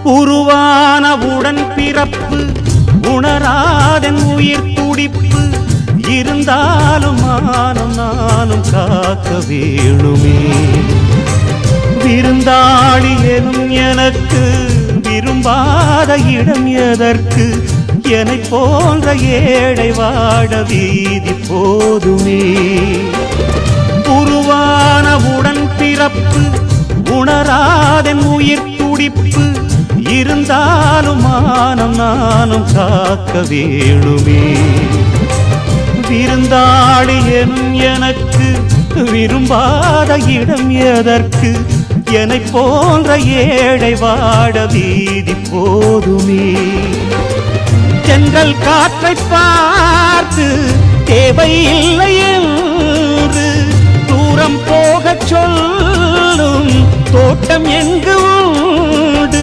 உருவானவுடன் பிறப்பு உணராதன் உயிர் துடிப்பு இருந்தாலும் மானம் நானும் காக்க வேணுமே. விருந்தாளி எனும் எனக்கு விரும்பாத இடம் எதற்கு? என்னை போன்ற ஏழை வாட வீதி போதுமே. உருவானவுடன் பிறப்பு உணராதன் உயிர் துடிப்பு இருந்தாலும் மானம் நானும் காக்க வேணுமே. விருந்தாளி எனும் எனக்கு விரும்பாத இடம் எதற்கு? என்னை போன்ற ஏழை வாட வீதி போதுமே. தென்றல் காற்றை பார்த்து தேவையில்லை என்று தூரம் போகச் சொல்லும் தோட்டம் எங்கும்